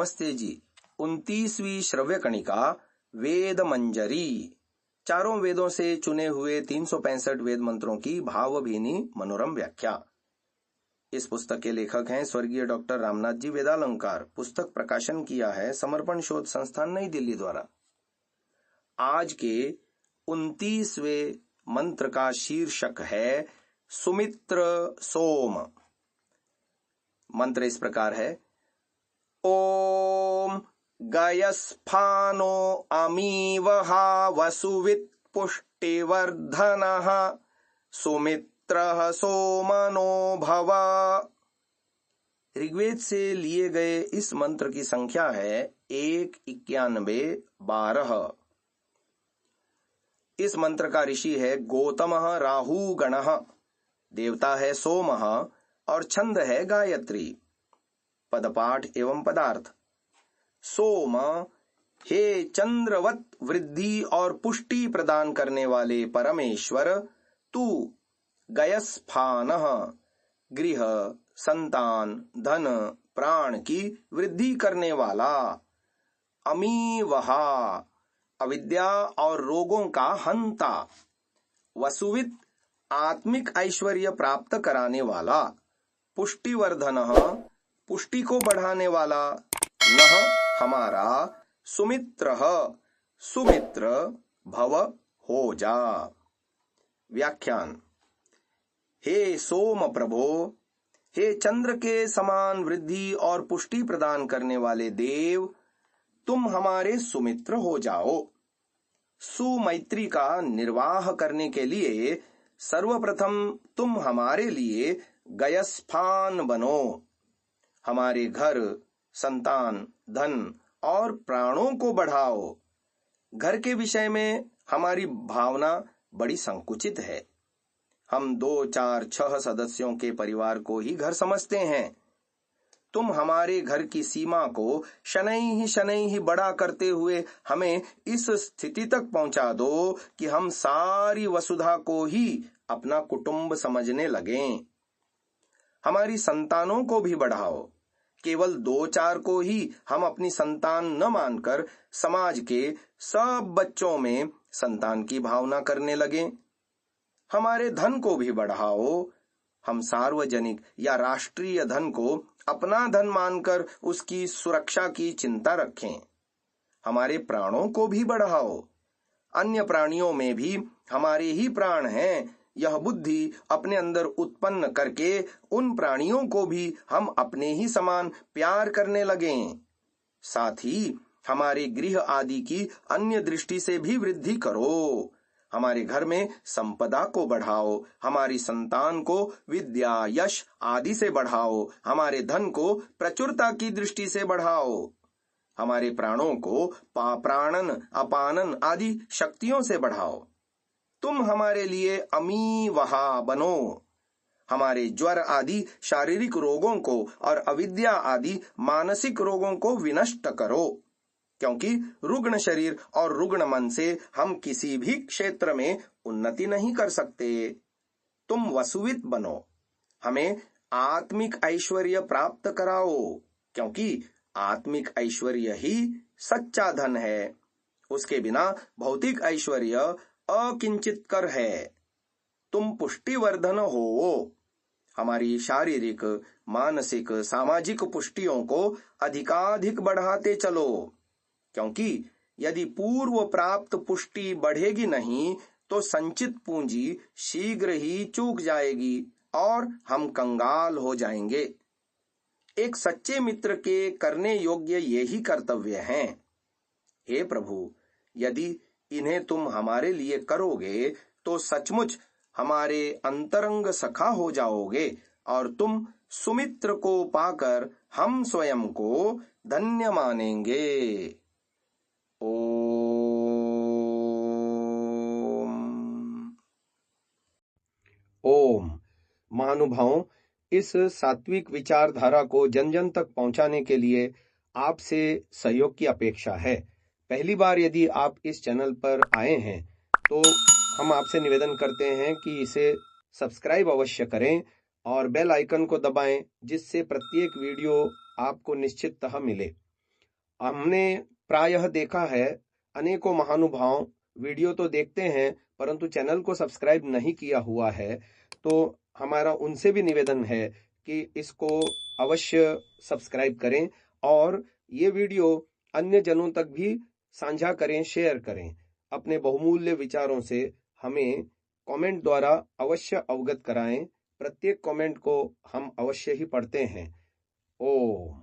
नमस्ते जी। 29वीं श्रव्य कणिका वेद मंजरी, चारों वेदों से चुने हुए 365 वेद मंत्रों की भावभीनी मनोरम व्याख्या। इस पुस्तक के लेखक हैं स्वर्गीय डॉक्टर रामनाथ जी वेदालंकार। पुस्तक प्रकाशन किया है समर्पण शोध संस्थान नई दिल्ली द्वारा। आज के 29वें मंत्र का शीर्षक है सुमित्र सोम। मंत्र इस प्रकार है। ओम गयस्फानो अमीवहा वसुवित् पुष्टिवर्धनः सुमित्रः सोमनो भव। ऋग्वेद से लिए गए इस मंत्र की संख्या है 1, 91, 12। इस मंत्र का ऋषि है गौतमः राहु गणः, देवता है सोमः और छंद है गायत्री। पदपाठ एवं पदार्थ। सोम, हे चंद्रवत वृद्धि और पुष्टि प्रदान करने वाले परमेश्वर, तू गयस्फानः, गृह, संतान, धन, प्राण की वृद्धि करने वाला, अमीवहा, अविद्या और रोगों का हंता, वसुवित, आत्मिक ऐश्वर्य प्राप्त कराने वाला, पुष्टिवर्धनः, पुष्टि को बढ़ाने वाला, नः हमारा, सुमित्रः, सुमित्र भव हो जा। व्याख्यान। हे सोम प्रभो, हे चंद्र के समान वृद्धि और पुष्टि प्रदान करने वाले देव, तुम हमारे सुमित्र हो जाओ। सुमैत्री का निर्वाह करने के लिए सर्वप्रथम तुम हमारे लिए गयस्फान बनो। हमारे घर, संतान, धन और प्राणों को बढ़ाओ। घर के विषय में हमारी भावना बड़ी संकुचित है। हम 2, 4, 6 सदस्यों के परिवार को ही घर समझते हैं। तुम हमारे घर की सीमा को शनैः ही बड़ा करते हुए हमें इस स्थिति तक पहुंचा दो कि हम सारी वसुधा को ही अपना कुटुंब समझने लगें। हमारी संतानों को भी बढ़ाओ। केवल 2, 4 को ही हम अपनी संतान न मानकर समाज के सब बच्चों में संतान की भावना करने लगें। हमारे धन को भी बढ़ाओ। हम सार्वजनिक या राष्ट्रीय धन को अपना धन मानकर उसकी सुरक्षा की चिंता रखें। हमारे प्राणों को भी बढ़ाओ। अन्य प्राणियों में भी हमारे ही प्राण हैं। यह बुद्धि अपने अंदर उत्पन्न करके उन प्राणियों को भी हम अपने ही समान प्यार करने लगें। साथ ही हमारे गृह आदि की अन्य दृष्टि से भी वृद्धि करो। हमारे घर में संपदा को बढ़ाओ। हमारी संतान को विद्या, यश आदि से बढ़ाओ। हमारे धन को प्रचुरता की दृष्टि से बढ़ाओ। हमारे प्राणों को प्राणन, अपानन आदि शक्तियों से बढ़ाओ। तुम हमारे लिए अमीवहा बनो। हमारे ज्वर आदि शारीरिक रोगों को और अविद्या आदि मानसिक रोगों को विनष्ट करो, क्योंकि रुग्ण शरीर और रुग्ण मन से हम किसी भी क्षेत्र में उन्नति नहीं कर सकते। तुम वसुवित बनो। हमें आत्मिक ऐश्वर्य प्राप्त कराओ, क्योंकि आत्मिक ऐश्वर्य ही सच्चा धन है। उसके बिना भौतिक ऐश्वर्य अकिंचित कर है। तुम पुष्टिवर्धन हो। हमारी शारीरिक, मानसिक, सामाजिक पुष्टियों को अधिकाधिक बढ़ाते चलो, क्योंकि यदि पूर्व प्राप्त पुष्टि बढ़ेगी नहीं तो संचित पूंजी शीघ्र ही चूक जाएगी और हम कंगाल हो जाएंगे। एक सच्चे मित्र के करने योग्य यही कर्तव्य हैं। हे प्रभु, यदि इन्हें तुम हमारे लिए करोगे तो सचमुच हमारे अंतरंग सखा हो जाओगे और तुम सुमित्र को पाकर हम स्वयं को धन्य मानेंगे। ओम। महानुभावों, इस सात्विक विचारधारा को जन जन तक पहुंचाने के लिए आपसे सहयोग की अपेक्षा है। पहली बार यदि आप इस चैनल पर आए हैं तो हम आपसे निवेदन करते हैं कि इसे सब्सक्राइब अवश्य करें और बेल आइकन को दबाएं, जिससे प्रत्येक वीडियो आपको निश्चिततः मिले। हमने प्रायः देखा है अनेकों महानुभाव वीडियो तो देखते हैं परंतु चैनल को सब्सक्राइब नहीं किया हुआ है, तो हमारा उनसे भी निवेदन है कि इसको अवश्य सब्सक्राइब करें और ये वीडियो अन्य जनों तक भी साझा करें, शेयर करें। अपने बहुमूल्य विचारों से हमें कमेंट द्वारा अवश्य अवगत कराएं। प्रत्येक कमेंट को हम अवश्य ही पढ़ते हैं। ओम।